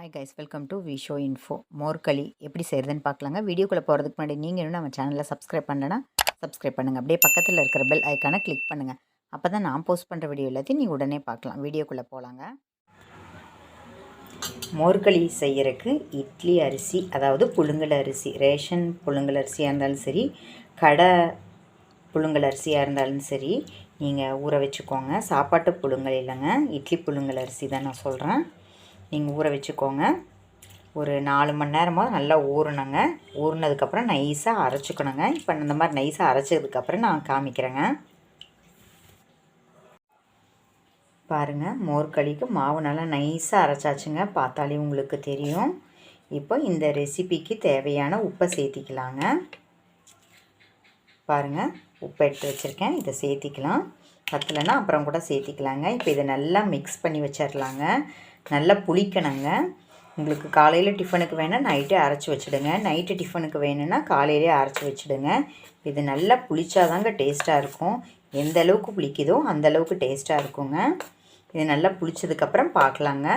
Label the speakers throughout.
Speaker 1: Hi guys, welcome to Visho info. மோர்களி எப்படி செய்கிறதுன்னு பார்க்கலாங்க. வீடியோக்குள்ளே போகிறதுக்கு முன்னாடி நீங்கள் இன்னும் நம்ம சேனலில் சப்ஸ்கிரைப் பண்ணலன்னா சப்ஸ்கிரைப் பண்ணுங்கள். அப்படியே பக்கத்தில் இருக்கிற பெல் ஐக்கானை கிளிக் பண்ணுங்கள். அப்போ தான் நான் போஸ்ட் பண்ணுற வீடியோ எல்லாத்தையும் நீங்கள் உடனே பார்க்கலாம். வீடியோக்குள்ளே போகலாங்க. மோர்களி செய்கிறதுக்கு இட்லி அரிசி, அதாவது புழுங்கல் அரிசி, ரேஷன் புழுங்கல் அரிசியாக இருந்தாலும் சரி, கடை புழுங்கல் அரிசியாக இருந்தாலும் சரி, நீங்கள் ஊற வச்சுக்கோங்க. சாப்பாட்டு புழுங்கல் இல்லைங்க, இட்லி புழுங்கல் அரிசி தான் நான் சொல்கிறேன். நீங்கள் ஊற வச்சுக்கோங்க. ஒரு 4 மணி நேரமாக நல்லா ஊறணுங்க. ஊறினதுக்கப்புறம் நைஸாக அரைச்சிக்கணுங்க. இப்போ இந்த மாதிரி நைஸாக அரைச்சதுக்கப்புறம் நான் காமிக்கிறேங்க. பாருங்கள், மோர்களிக்கு மாவு நல்லா நைஸாக அரைச்சாச்சுங்க. பார்த்தாலே உங்களுக்கு தெரியும். இப்போ இந்த ரெசிபிக்கு தேவையான உப்பை சேர்த்திக்கலாங்க. பாருங்கள், உப்பு எடுத்து வச்சுருக்கேன். இதை சேர்த்திக்கலாம். பத்தலைன்னா அப்புறம் கூட சேர்த்திக்கலாங்க. இப்போ இதை நல்லா மிக்ஸ் பண்ணி வச்சிடலாங்க. நல்லா புளிக்கணுங்க. உங்களுக்கு காலையில் டிஃபனுக்கு வேணால் நைட்டே அரைச்சி வச்சுடுங்க. நைட்டு டிஃபனுக்கு வேணும்னா காலையிலே அரைச்சி வச்சுடுங்க. இது நல்லா புளிச்சாதாங்க டேஸ்ட்டாக இருக்கும். எந்த அளவுக்கு புளிக்குதோ அந்தளவுக்கு டேஸ்ட்டாக இருக்குங்க. இது நல்லா புளிச்சதுக்கப்புறம் பார்க்கலாங்க.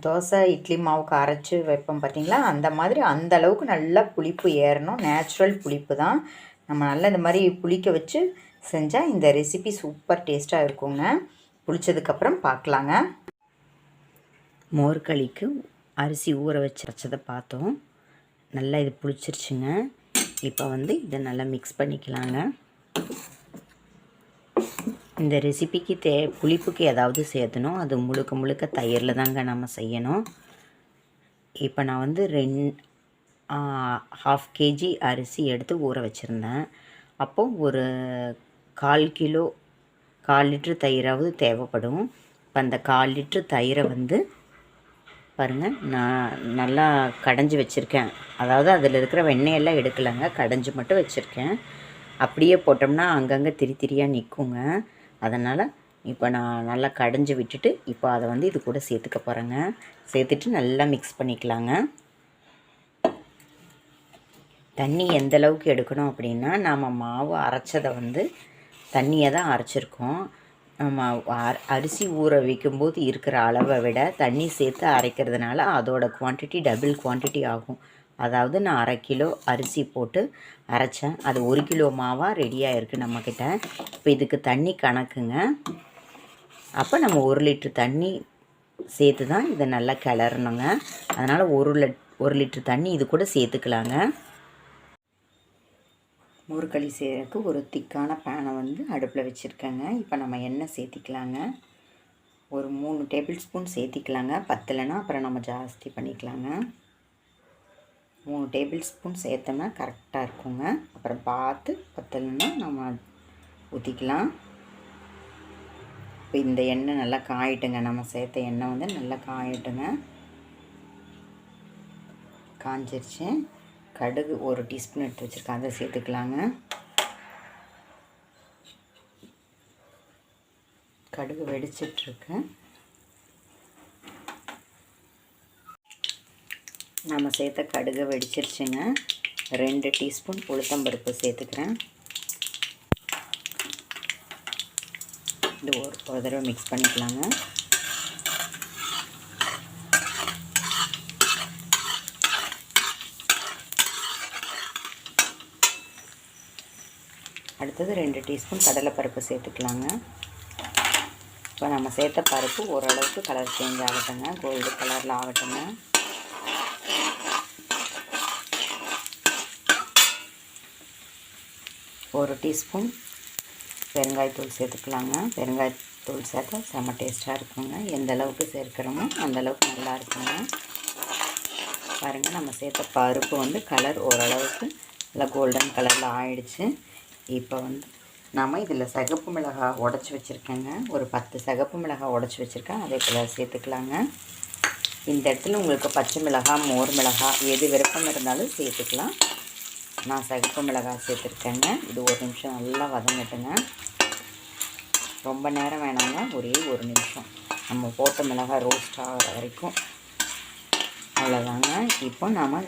Speaker 1: தோசை இட்லி மாவுக்கு அரைச்சி வைப்போம் பார்த்திங்களா, அந்த மாதிரி அந்த அளவுக்கு நல்லா புளிப்பு ஏறணும். நேச்சுரல் புளிப்பு தான். நம்ம நல்லா இந்த மாதிரி புளிக்க வச்சு செஞ்சால் இந்த ரெசிபி சூப்பர் டேஸ்ட்டாக இருக்குங்க. புளிச்சதுக்கப்புறம் பார்க்கலாங்க. மோர்களிக்கு அரிசி ஊற வச்சதை பார்த்தோம். நல்லா இது புளிச்சிருச்சுங்க. இப்போ இதை நல்லா மிக்ஸ் பண்ணிக்கலாங்க. இந்த ரெசிபிக்கு புளிப்புக்கு ஏதாவது சேர்த்தணும், அது முழுக்க முழுக்க தயிரில் தாங்க நம்ம செய்யணும். இப்போ நான் 1/2 kg அரிசி எடுத்து ஊற வச்சுருந்தேன். அப்போது ஒரு 1/4 லிட்ரு தயிராவது தேவைப்படும். இப்போ அந்த 1/4 லிட்ரு தயிரை பாருங்கள், நான் நல்லா கடைஞ்சி வச்சுருக்கேன். அதாவது அதில் இருக்கிற வெண்ணெயெல்லாம் எடுக்கலைங்க, கடைஞ்சி மட்டும் வச்சுருக்கேன். அப்படியே போட்டோம்னா அங்கங்கே திரியாக நிற்குங்க. அதனால் இப்போ நான் நல்லா கடைஞ்சி விட்டுட்டு இப்போ அதை இது கூட சேர்த்துக்க போகிறேங்க. சேர்த்துட்டு நல்லா மிக்ஸ் பண்ணிக்கலாங்க. தண்ணி எந்த அளவுக்கு எடுக்கணும் அப்படின்னா, நாம் மாவு அரைச்சதை தண்ணியை தான் அரைச்சிருக்கோம். நம்ம அரிசி ஊற வைக்கும்போது இருக்கிற அளவை விட தண்ணி சேர்த்து அரைக்கிறதுனால அதோட குவான்டிட்டி டபுள் குவான்டிட்டி ஆகும். அதாவது நான் 1/2 கிலோ அரிசி போட்டு அரைச்சேன். அது 1 கிலோ மாவாக ரெடியாக இருக்குது நம்மக்கிட்ட. இப்போ இதுக்கு தண்ணி கணக்குங்க. அப்போ நம்ம 1 லிட்ரு தண்ணி சேர்த்து தான் இதை நல்லா கிளறணுங்க. அதனால் 1 லிட்ரு தண்ணி இது கூட சேர்த்துக்கலாங்க. மோர்களி செய்கிறதுக்கு ஒரு திக்கான பேனை அடுப்பில் வச்சுருக்கேங்க. இப்போ நம்ம எண்ணெய் சேர்த்திக்கலாங்க. ஒரு 3 டேபிள் ஸ்பூன் சேர்த்திக்கலாங்க. பத்தலைன்னா அப்புறம் நம்ம ஜாஸ்தி பண்ணிக்கலாங்க. 3 டேபிள் ஸ்பூன் சேர்த்தோம்னா கரெக்டாக இருக்குங்க. அப்புறம் பார்த்து பத்தலைன்னா நம்ம ஊற்றிக்கலாம். இப்போ இந்த எண்ணெய் நல்லா காயிட்டுங்க. நம்ம சேர்த்த எண்ணெய் நல்லா காயிட்டுங்க. காஞ்சிருச்சு. கடுகு 1 டீஸ்பூன் எடுத்து வச்சுருக்கேன், அதை சேர்த்துக்கலாங்க. கடுகு வெடிச்சிட்ருக்கு. நம்ம சேர்த்த கடுகு வெடிச்சிருச்சுங்க. 2 டீஸ்பூன் உளுத்தம்பருப்பு சேர்த்துக்கிறேன். இது ஒரு தடவை மிக்ஸ் பண்ணிக்கலாங்க. அடுத்தது 2 டீஸ்பூன் கடலைப்பருப்பு சேர்த்துக்கலாங்க. இப்போ நம்ம சேர்த்த பருப்பு ஓரளவுக்கு கலர் சேஞ்ச் ஆகட்டுங்க, கோல்டு கலரில் ஆகட்டுங்க. ஒரு டீஸ்பூன் பெருங்காயத்தூள் சேர்த்துக்கலாங்க. பெருங்காயத்தூள் சேர்த்தா செம்ம டேஸ்ட்டாக இருக்குங்க. எந்த அளவுக்கு சேர்க்குறோமோ அந்தளவுக்கு நல்லா இருக்குங்க. பாருங்கள், நம்ம சேர்த்த பருப்பு கலர் ஓரளவுக்கு நல்லா கோல்டன் கலரில் ஆயிடுச்சு. இப்போ நாம் இதில் சிகப்பு மிளகாய் உடச்சி வச்சுருக்கேங்க. ஒரு 10 சிகப்பு மிளகாய் உடச்சி வச்சுருக்கேன், அதே போல் சேர்த்துக்கலாங்க. இந்த இடத்துல உங்களுக்கு பச்சை மிளகாய், மோர் மிளகாய் எது விருப்பம் இருந்தாலும் சேர்த்துக்கலாம். நான் சிகப்பு மிளகாய் சேர்த்துருக்கேங்க. இது 1 நிமிஷம் நல்லா வதங்கட்டுங்க. ரொம்ப நேரம் வேணாங்க, ஒரே 1 நிமிஷம். நம்ம போட்ட மிளகாய் ரோஸ்ட் ஆகிற வரைக்கும், அவ்வளோதாங்க. இப்போ நாம்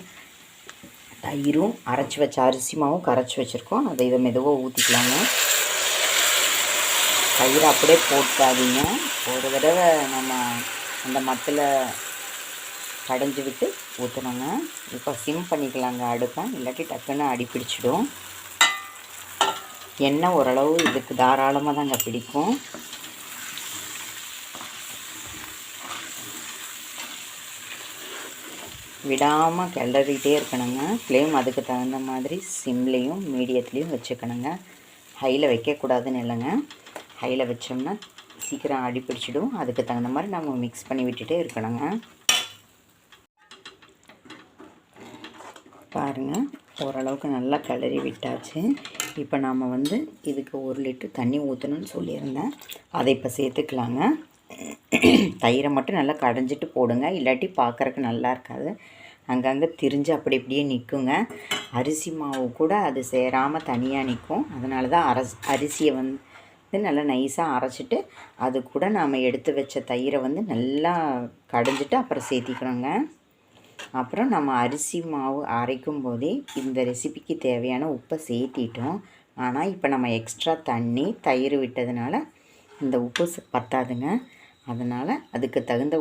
Speaker 1: தயிரும் அரைச்சி வச்ச அரிசி மாவும் கரைச்சி வச்சுருக்கோம், அதை இதை மெதுவாக ஊற்றிக்கலாங்க. தயிர் அப்படியே போட்டாதீங்க. ஒரு தடவை நம்ம அந்த மத்தில் கடைஞ்சி விட்டு ஊற்றணுங்க. இப்போ சிம் பண்ணிக்கலாங்க அடுப்பை, இல்லாட்டி டக்குன்னு அடி பிடிச்சிடும். எண்ணெய் ஓரளவு இதுக்கு தாராளமாக தாங்க பிடிக்கும். விடாமல் கிளறிட்டே இருக்கணுங்க. ஃப்ளேம் அதுக்கு தகுந்த மாதிரி சிம்லேயும் மீடியத்துலேயும் வச்சுக்கணுங்க. ஹையில் வைக்கக்கூடாதுன்னு இல்லைங்க. ஹையில் வச்சோம்னா சீக்கிரம் அடி பிடிச்சிடும். அதுக்கு தகுந்த மாதிரி நம்ம மிக்ஸ் பண்ணி விட்டுட்டே இருக்கணுங்க. பாருங்கள், ஓரளவுக்கு நல்லா கிளறி விட்டாச்சு. இப்போ நாம் இதுக்கு 1 லிட்டர் தண்ணி ஊற்றணும்னு சொல்லியிருந்தேன். அதை இப்போ சேர்த்துக்கலாங்க. தயிரை மட்டும் நல்லா கடைஞ்சிட்டு போடுங்க, இல்லாட்டி பார்க்குறக்கு நல்லா இருக்காது. அங்கங்கே திரிஞ்சு அப்படி இப்படியே நிற்குங்க. அரிசி மாவு கூட அது சேராமல் தனியாக நிற்கும். அதனால தான் அரிசியை நல்லா நைஸாக அரைச்சிட்டு அது கூட நாம் எடுத்து வச்ச தயிரை நல்லா கடைஞ்சிட்டு அப்புறம் சேர்த்திக்கணுங்க. அப்புறம் நம்ம அரிசி மாவு அரைக்கும் போதே இந்த ரெசிபிக்கு தேவையான உப்பை சேர்த்திட்டோம். ஆனால் இப்போ நம்ம எக்ஸ்ட்ரா தண்ணி தயிர் விட்டதுனால இந்த உப்பு பத்தாதுங்க. அதனால் அதுக்கு தகுந்த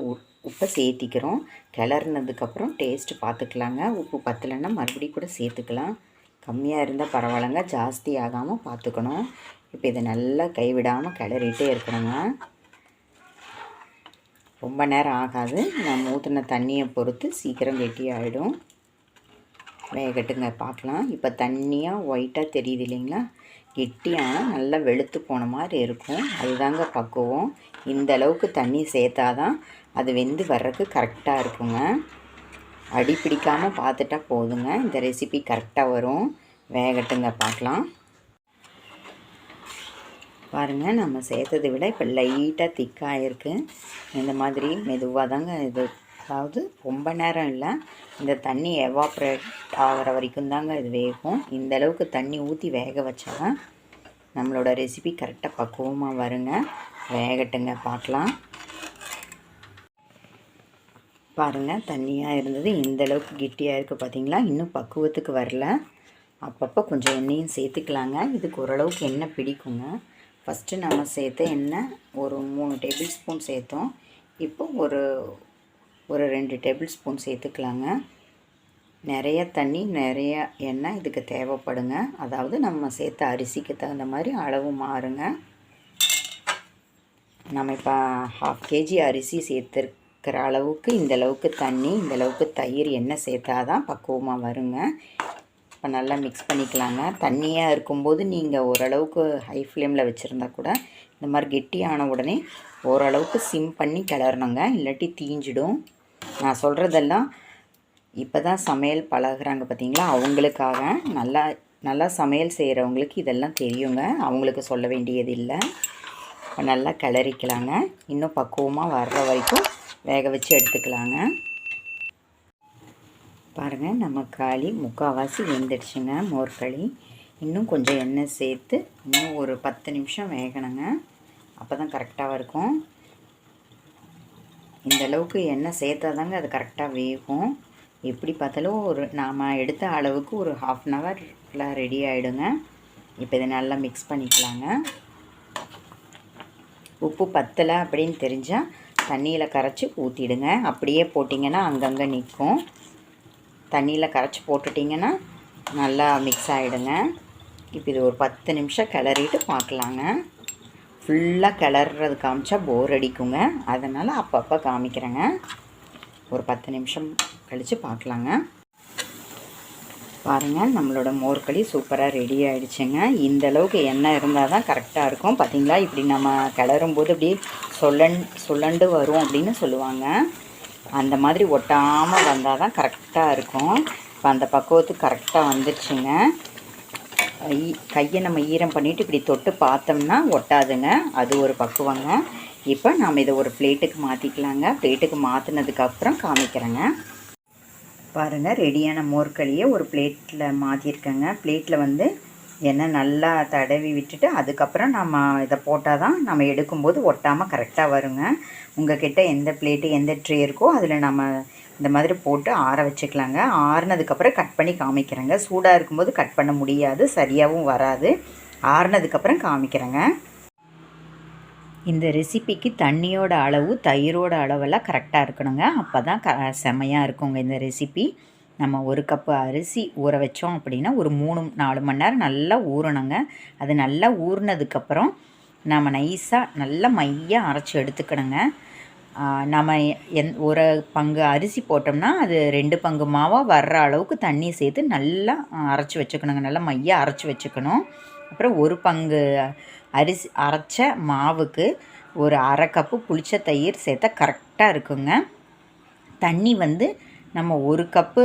Speaker 1: உப்பை சேர்த்திக்கிறோம். கிளறினதுக்கப்புறம் டேஸ்ட்டு பார்த்துக்கலாங்க. உப்பு பத்தலைன்னா மறுபடியும் கூட சேர்த்துக்கலாம். கம்மியாக இருந்தால் பரவாயில்லைங்க, ஜாஸ்தி ஆகாமல் பார்த்துக்கணும். இப்போ இதை நல்லா கைவிடாமல் கிளறிட்டே இருக்கணுங்க. ரொம்ப நேரம் ஆகாது. நம்ம ஊற்றின தண்ணியை பொறுத்து சீக்கிரம் கெட்டியாகிடும். வேகட்டுங்க, பார்க்கலாம். இப்போ தண்ணியாக ஒயிட்டாக தெரியுது இல்லைங்களா? கெட்டியான நல்லா வெளுத்து போன மாதிரி இருக்கும். அதுதாங்க பக்குவம். இந்த அளவுக்கு தண்ணி சேர்த்தாதான் அது வெந்து வர்றதுக்கு கரெக்டாக இருக்குங்க. அடி பிடிக்காமல் பார்த்துட்டா போதுங்க. இந்த ரெசிபி கரெக்டாக வரும். வேகட்டுங்க, பார்க்கலாம். பாருங்கள், நம்ம சேர்த்ததை விட இப்போ லைட்டாக திக்காக இருக்குது. இந்த மாதிரி மெதுவாக தாங்க இது, அதாவது ரொம்ப நேரம் இல்லை. இந்த தண்ணி எவாப்ரேட் ஆகிற வரைக்கும் தாங்க இது வேகும். இந்த அளவுக்கு தண்ணி ஊற்றி வேக வச்சாதான் நம்மளோட ரெசிபி கரெக்டாக பக்குவமாக வருங்க. வேகட்டுங்க, பார்க்கலாம். பாருங்கள், தண்ணியாக இருந்தது இந்த அளவுக்கு கெட்டியாக இருக்குது பார்த்தீங்களா? இன்னும் பக்குவத்துக்கு வரல. அப்பப்போ கொஞ்சம் எண்ணெயும் சேர்த்துக்கலாங்க. இதுக்கு ஓரளவுக்கு எண்ணெய் பிடிக்குங்க. ஃபஸ்ட்டு நம்ம சேர்த்த எண்ணெய் ஒரு 3 டேபிள் ஸ்பூன் சேர்த்தோம். இப்போ ஒரு 2 டேபிள் ஸ்பூன் சேர்த்துக்கலாங்க. நிறைய தண்ணி நிறைய எண்ணெய் இதுக்கு தேவைப்படுங்க. அதாவது நம்ம சேர்த்த அரிசிக்கு தகுந்த மாதிரி அளவு மாறுங்க. நம்ம இப்போ 1/2 kg அரிசி சேர்த்துருக்கிற அளவுக்கு இந்தளவுக்கு தண்ணி, இந்தளவுக்கு தயிர் எண்ணெய் சேர்த்தாதான் பக்குவமாக வருங்க. இப்போ நல்லா மிக்ஸ் பண்ணிக்கலாங்க. தண்ணியாக இருக்கும்போது நீங்கள் ஓரளவுக்கு ஹை ஃப்ளேமில் வச்சுருந்தா கூட இந்த மாதிரி கெட்டியான உடனே ஓரளவுக்கு சிம் பண்ணி கிளறணுங்க, இல்லாட்டி தீஞ்சிடும். நான் சொல்கிறதெல்லாம் இப்போ தான் சமையல் பழகுறாங்க பார்த்தீங்களா, அவங்களுக்காக. நல்லா சமையல் செய்கிறவங்களுக்கு இதெல்லாம் தெரியுங்க, அவங்களுக்கு சொல்ல வேண்டியது இல்லை. இப்போ நல்லா கிளறிக்கலாங்க. இன்னும் பக்குவமாக வர்ற வரைக்கும் வேக வச்சு எடுத்துக்கலாங்க. பாருங்கள், நம்ம களி முக்கால்வாசி வெந்துடுச்சுங்க. மோர்களி இன்னும் கொஞ்சம் எண்ணெய் சேர்த்து இன்னும் ஒரு 10 நிமிஷம் வேகணுங்க. அப்போ தான் கரெக்டாக இருக்கும். இந்தளவுக்கு எண்ணெய் சேர்த்தா தாங்க அது கரெக்டாக வேகும். எப்படி பார்த்தாலும் நாம் எடுத்த அளவுக்கு ஒரு 1/2 அன் ஹவரில் ரெடி ஆகிடுங்க. இப்போ இதை நல்லா மிக்ஸ் பண்ணிக்கலாங்க. உப்பு பத்தலை அப்படின்னு தெரிஞ்சால் தண்ணியில் கரைச்சி ஊற்றிடுங்க. அப்படியே போட்டிங்கன்னா அங்கங்கே நிற்கும். தண்ணியில் கரைச்சி போட்டுட்டிங்கன்னா நல்லா மிக்ஸ் ஆகிடுங்க. இப்போ இது ஒரு 10 நிமிஷம் கிளறிட்டு பார்க்கலாங்க. ஃபுல்லாக கிளறது காமிச்சா போர் அடிக்குங்க. அதனால் அப்பப்போ காமிக்கிறேங்க. ஒரு 10 நிமிஷம் கழித்து பார்க்கலாங்க. பாருங்கள், நம்மளோட மோர்களி சூப்பராக ரெடி ஆகிடுச்சுங்க. இந்தளவுக்கு எண்ணெய் இருந்தால் தான் கரெக்டாக இருக்கும். பார்த்திங்களா, இப்படி நம்ம கிளறும்போது அப்படியே சுள்ளண்டு வரும் அப்படின்னு சொல்லுவாங்க. அந்த மாதிரி ஒட்டாமல் வந்தால் தான் கரெக்டாக இருக்கும். இப்போ அந்த பக்குவத்துக்கு கரெக்டாக வந்துடுச்சுங்க. கையை நம்ம ஈரம் பண்ணிவிட்டு இப்படி தொட்டு பார்த்தோம்னா ஒட்டாதுங்க. அது ஒரு பக்குவங்க. இப்போ நாம் இதை ஒரு பிளேட்டுக்கு மாற்றிக்கலாங்க. பிளேட்டுக்கு மாற்றினதுக்கப்புறம் காமிக்கிறேங்க. பாருங்கள், ரெடியான மோர்களியை ஒரு பிளேட்டில் மாற்றிருக்கேங்க. பிளேட்டில் எண்ணெய் நல்லா தடவி விட்டுட்டு அதுக்கப்புறம் நம்ம இதை போட்டால் தான் நம்ம எடுக்கும்போது ஒட்டாமல் கரெக்டாக வருங்க. உங்கள்கிட்ட எந்த பிளேட்டு எந்த ட்ரே இருக்கோ அதில் நம்ம இந்த மாதிரி போட்டு ஆற வச்சுக்கலாங்க. ஆறுனதுக்கப்புறம் கட் பண்ணி காமிக்கிறேங்க. சூடாக இருக்கும்போது கட் பண்ண முடியாது, சரியாகவும் வராது. ஆறுனதுக்கப்புறம் காமிக்கிறேங்க. இந்த ரெசிபிக்கு தண்ணியோட அளவு தயிரோட அளவெல்லாம் கரெக்டாக இருக்கணுங்க. அப்போ தான் செமையாக இருக்குங்க இந்த ரெசிபி. நம்ம ஒரு கப்பு அரிசி ஊற வச்சோம் அப்படின்னா ஒரு 3-4 மணி நேரம் நல்லா ஊறணுங்க. அது நல்லா ஊறினதுக்கப்புறம் நம்ம நைஸாக நல்லா மையாக அரைச்சி எடுத்துக்கணுங்க. நம்ம ஒரு பங்கு அரிசி போட்டோம்னா அது 2 பங்கு மாவாக வர்ற அளவுக்கு தண்ணி சேர்த்து நல்லா அரைச்சி வச்சுக்கணுங்க. நல்லா மையாக அரைச்சி வச்சுக்கணும். அப்புறம் ஒரு பங்கு அரிசி அரைச்ச மாவுக்கு ஒரு அரை கப்பு புளிச்ச தயிர் சேர்த்தா கரெக்டாக இருக்குங்க. தண்ணி வந்து நம்ம ஒரு கப்பு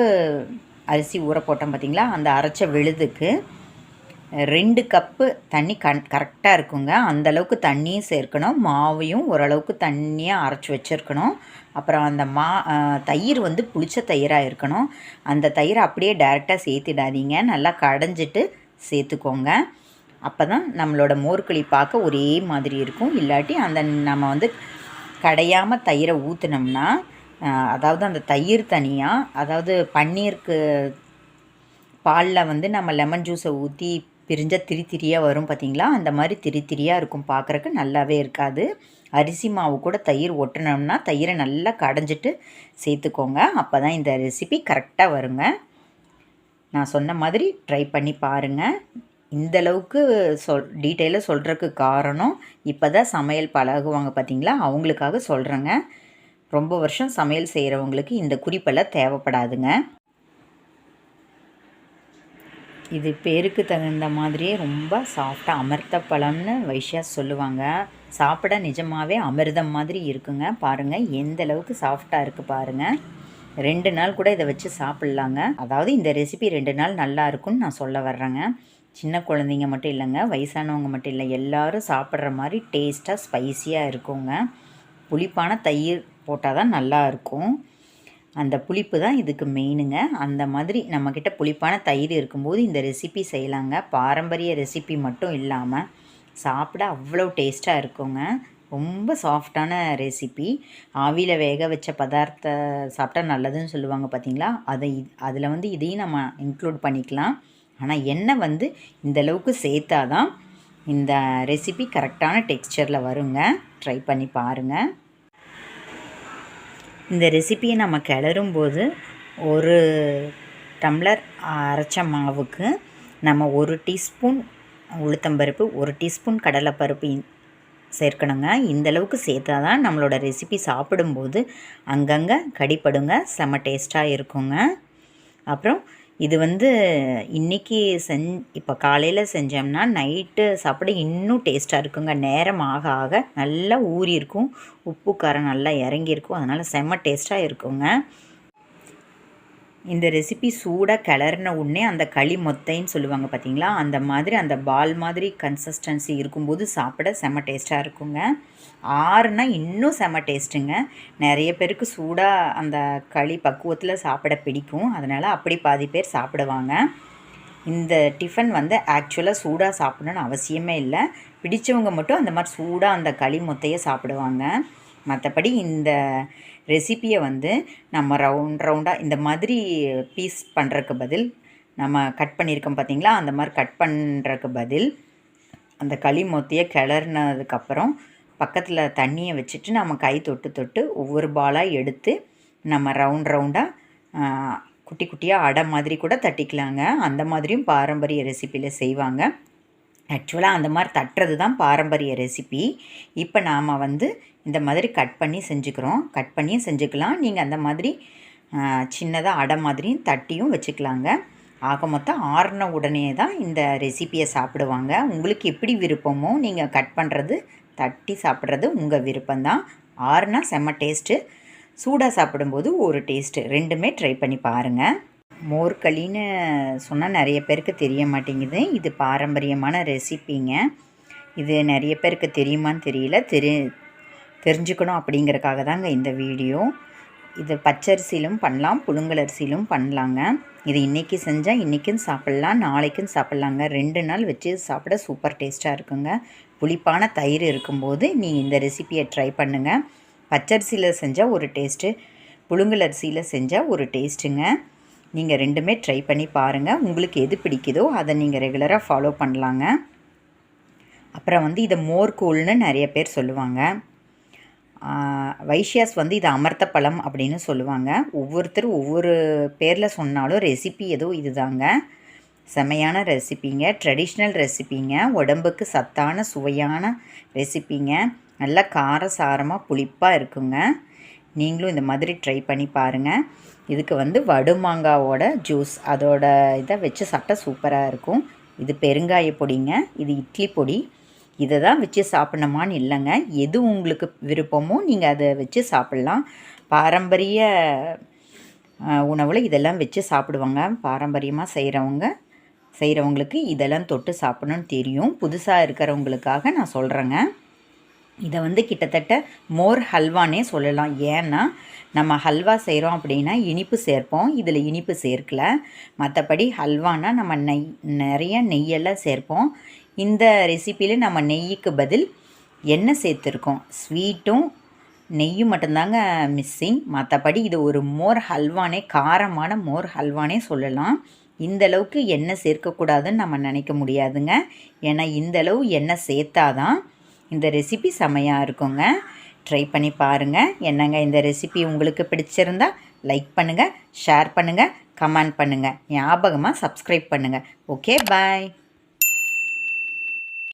Speaker 1: அரிசி ஊற போட்டோம் பார்த்திங்களா, அந்த அரைச்ச விழுதுக்கு 2 கப்பு தண்ணி கரெக்டாக இருக்குங்க. அந்தளவுக்கு தண்ணியும் சேர்க்கணும். மாவையும் ஓரளவுக்கு தண்ணியாக அரைச்சி வச்சுருக்கணும். அப்புறம் அந்த தயிர் வந்து புளிச்ச தயிராக இருக்கணும். அந்த தயிரை அப்படியே டைரெக்டாக சேர்த்துடாதீங்க. நல்லா கடைஞ்சிட்டு சேர்த்துக்கோங்க. அப்போ தான் நம்மளோட மோர்களி பார்க்க ஒரே மாதிரி இருக்கும். இல்லாட்டி அந்த நம்ம வந்து கடையாமல் தயிரை ஊற்றுனோம்னா, அதாவது அந்த தயிர் தனியாக, அதாவது பன்னீருக்கு பாலில் வந்து நம்ம லெமன் ஜூஸை ஊற்றி பிரிஞ்ச திரியாக வரும் பார்த்திங்களா, அந்த மாதிரி திரியாக இருக்கும். பார்க்குறக்கு நல்லாவே இருக்காது. அரிசி மாவு கூட தயிர் ஒட்டினோம்னா தயிரை நல்லா கடைஞ்சிட்டு சேர்த்துக்கோங்க. அப்போ தான் இந்த ரெசிபி கரெக்டாக வருங்க. நான் சொன்ன மாதிரி ட்ரை பண்ணி பாருங்கள். இந்தளவுக்கு டீட்டெயிலாக சொல்கிறதுக்கு காரணம், இப்போ தான் சமையல் பழகுவாங்க பார்த்திங்களா, அவங்களுக்காக சொல்கிறேங்க. ரொம்ப வருஷம் சமையல் செய்கிறவங்களுக்கு இந்த குறிப்பெல்லாம் தேவைப்படாதுங்க. இது பேருக்கு தகுந்த மாதிரியே ரொம்ப சாஃப்டாக அமிர்த பழம்னு வைஷ்யா சொல்லுவாங்க. சாப்பிட நிஜமாகவே அமிர்தம் மாதிரி இருக்குங்க. பாருங்கள் எந்த அளவுக்கு சாஃப்டாக இருக்குது பாருங்கள். 2 நாள் கூட இதை வச்சு சாப்பிட்லாங்க. அதாவது இந்த ரெசிபி 2 நாள் நல்லா இருக்குன்னு நான் சொல்ல வர்றேங்க. சின்ன குழந்தைங்க மட்டும் இல்லைங்க, வயசானவங்க மட்டும் இல்லை, எல்லோரும் சாப்பிட்ற மாதிரி டேஸ்ட்டாக ஸ்பைஸியாக இருக்குங்க. புளிப்பான தயிர் போட்டால் தான் நல்லா இருக்கும். அந்த புளிப்பு தான் இதுக்கு மெயினுங்க. அந்த மாதிரி நம்மக்கிட்ட புளிப்பான தயிர் இருக்கும்போது இந்த ரெசிபி செய்யலாங்க. பாரம்பரிய ரெசிபி மட்டும் இல்லாமல் சாப்பிட அவ்வளோ டேஸ்ட்டாக இருக்குங்க. ரொம்ப சாஃப்டான ரெசிபி. ஆவியில் வேக வச்ச பதார்த்த சாப்பிட்டா நல்லதுன்னு சொல்லுவாங்க பார்த்திங்களா, அதில் வந்து இதையும் நம்ம இன்க்ளூட் பண்ணிக்கலாம். ஆனால் எண்ணெய் வந்து இந்தளவுக்கு சேர்த்தா தான் இந்த ரெசிபி கரெக்டான டெக்ஸ்சரில் வருங்க. ட்ரை பண்ணி பாருங்கள். இந்த ரெசிப்பியை நம்ம கிளறும்போது ஒரு டம்ளர் அரைச்ச மாவுக்கு நம்ம 1 டீஸ்பூன் உளுத்தம்பருப்பு, 1 டீஸ்பூன் கடலைப்பருப்பு சேர்க்கணுங்க. இந்தளவுக்கு சேர்த்தா தான் நம்மளோட ரெசிபி சாப்பிடும்போது அங்கங்கே கடிப்படுங்க, செம்ம டேஸ்ட்டாக இருக்குங்க. அப்புறம் இது வந்து இன்றைக்கி இப்போ காலையில் செஞ்சோம்னா நைட்டு சாப்பிட இன்னும் டேஸ்ட்டாக இருக்குங்க. நேரம் ஆக ஆக நல்லா ஊறி இருக்கும், உப்பு காரம் நல்லா இறங்கியிருக்கும். அதனால் செம்ம டேஸ்ட்டாக இருக்குங்க. இந்த ரெசிபி சூடாக கிளறின உடனே அந்த களி மொத்தைன்னு சொல்லுவாங்க பார்த்திங்களா, அந்த மாதிரி அந்த பால் மாதிரி கன்சிஸ்டன்சி இருக்கும்போது சாப்பிட செம்ம டேஸ்ட்டாக இருக்குங்க. ஆறுனா இன்னும் செம்ம டேஸ்ட்டுங்க. நிறைய பேருக்கு சூடாக அந்த களி பக்குவத்தில் சாப்பிட பிடிக்கும். அதனால் அப்படி பாதி பேர் சாப்பிடுவாங்க. இந்த டிஃபன் வந்து ஆக்சுவலாக சூடாக சாப்பிடணுன்னு அவசியமே இல்லை. பிடிச்சவங்க மட்டும் அந்த மாதிரி சூடாக அந்த களி மொத்தையை சாப்பிடுவாங்க. மற்றபடி இந்த ரெசிப்பியை வந்து நம்ம ரவுண்டாக இந்த மாதிரி பீஸ் பண்ணுறதுக்கு பதில், நம்ம கட் பண்ணியிருக்கோம் பார்த்திங்களா, அந்த மாதிரி கட் பண்ணுறதுக்கு பதில் அந்த களி மொத்தையை கிளறினதுக்கப்புறம் பக்கத்தில் தண்ணியை வச்சுட்டு நம்ம கை தொட்டு ஒவ்வொரு பாலாக எடுத்து நம்ம ரவுண்டாக குட்டி குட்டியாக அடை மாதிரி கூட தட்டிக்கலாங்க. அந்த மாதிரியும் பாரம்பரிய ரெசிப்பியில் செய்வாங்க. ஆக்சுவலாக அந்த மாதிரி தட்டுறது தான் பாரம்பரிய ரெசிபி. இப்போ நாம் வந்து இந்த மாதிரி கட் பண்ணி செஞ்சுக்கிறோம். கட் பண்ணியும் செஞ்சுக்கலாம். நீங்கள் அந்த மாதிரி சின்னதாக அடை மாதிரியும் தட்டியும் வச்சுக்கலாங்க. ஆக மொத்தம் ஆறின உடனே தான் இந்த ரெசிப்பியை சாப்பிடுவாங்க. உங்களுக்கு எப்படி விருப்பமோ நீங்கள் கட் பண்ணுறது தட்டி சாப்பிட்றது உங்கள் விருப்பம்தான். ஆறுனா செம்ம டேஸ்ட்டு, சூடாக சாப்பிடும்போது ஒரு டேஸ்ட்டு. ரெண்டுமே ட்ரை பண்ணி பாருங்கள். மோர்களின்னு சொன்னால் நிறைய பேருக்கு தெரிய மாட்டேங்குது. இது பாரம்பரியமான ரெசிப்பிங்க. இது நிறைய பேருக்கு தெரியுமான்னு தெரியல. தெரிஞ்சுக்கணும் அப்படிங்கிறக்காக தாங்க இந்த வீடியோ. இது பச்சரிசியிலும் பண்ணலாம், புழுங்கலரிசியிலும் பண்ணலாங்க. இது இன்றைக்கி செஞ்சால் இன்றைக்கும் சாப்பிட்லாம், நாளைக்கும் சாப்பிட்லாங்க. 2 நாள் வச்சு சாப்பிட சூப்பர் டேஸ்ட்டாக இருக்குங்க. புளிப்பான தயிர் இருக்கும்போது நீங்கள் இந்த ரெசிப்பியை ட்ரை பண்ணுங்கள். பச்சரிசியில் செஞ்சால் ஒரு டேஸ்ட்டு, புழுங்கலரிசியில் செஞ்சால் ஒரு டேஸ்ட்டுங்க. நீங்கள் ரெண்டுமே ட்ரை பண்ணி பாருங்கள். உங்களுக்கு எது பிடிக்குதோ அதை நீங்கள் ரெகுலராக ஃபாலோ பண்ணலாங்க. அப்புறம் வந்து இதை மோர்கூழ்னு நிறைய பேர் சொல்லுவாங்க. வைஷ்யாஸ் வந்து இது அமிர்த பழம் அப்படின்னு சொல்லுவாங்க. ஒவ்வொருத்தரும் ஒவ்வொரு பேரில் சொன்னாலும் ரெசிபி ஏதோ இதுதாங்க. செமையான ரெசிப்பிங்க, ட்ரெடிஷ்னல் ரெசிப்பிங்க, உடம்புக்கு சத்தான சுவையான ரெசிப்பிங்க. நல்லா காரசாரமாக புளிப்பாக இருக்குங்க. நீங்களும் இந்த மாதிரி ட்ரை பண்ணி பாருங்கள். இதுக்கு வந்து வடுமாங்காவோட ஜூஸ் அதோட இதை வச்சு சாப்பிட்டா சூப்பராக இருக்கும். இது பெருங்காய பொடிங்க, இது இட்லி பொடி. இதை தான் வச்சு சாப்பிட்ணுமான்னு இல்லைங்க, எது உங்களுக்கு விருப்பமோ நீங்கள் அதை வச்சு சாப்பிட்லாம். பாரம்பரிய உணவில் இதெல்லாம் வச்சு சாப்பிடுவாங்க. பாரம்பரியமாக செய்கிறவங்களுக்கு இதெல்லாம் தொட்டு சாப்பிடணும்னு தெரியும். புதுசாக இருக்கிறவங்களுக்காக நான் சொல்கிறேங்க. இதை வந்து கிட்டத்தட்ட மோர் ஹல்வானே சொல்லலாம். ஏன்னா நம்ம ஹல்வா செய்கிறோம் அப்படின்னா இனிப்பு சேர்ப்போம், இதில் இனிப்பு சேர்க்கல. மற்றபடி ஹல்வானா நம்ம நிறைய நெய்யெல்லாம் சேர்ப்போம். இந்த ரெசிப்பியில் நம்ம நெய்யுக்கு பதில் எண்ணெய் சேர்த்துருக்கோம். ஸ்வீட்டும் நெய்யும் மட்டும்தாங்க மிஸ்ஸிங். மற்றபடி இது ஒரு மோர் ஹல்வானே, காரமான மோர் ஹல்வானே சொல்லலாம். இந்தளவுக்கு எண்ணெய் சேர்க்கக்கூடாதுன்னு நம்ம நினைக்க முடியாதுங்க. ஏன்னா இந்தளவு எண்ணெய் சேர்த்தாதான் இந்த ரெசிபி செமையாக இருக்குங்க. ட்ரை பண்ணி பாருங்கள். என்னங்க இந்த ரெசிபி உங்களுக்கு பிடிச்சிருந்தா லைக் பண்ணுங்கள், ஷேர் பண்ணுங்கள், கமெண்ட் பண்ணுங்கள். ஞாபகமாக சப்ஸ்கிரைப் பண்ணுங்கள். ஓகே, பாய்.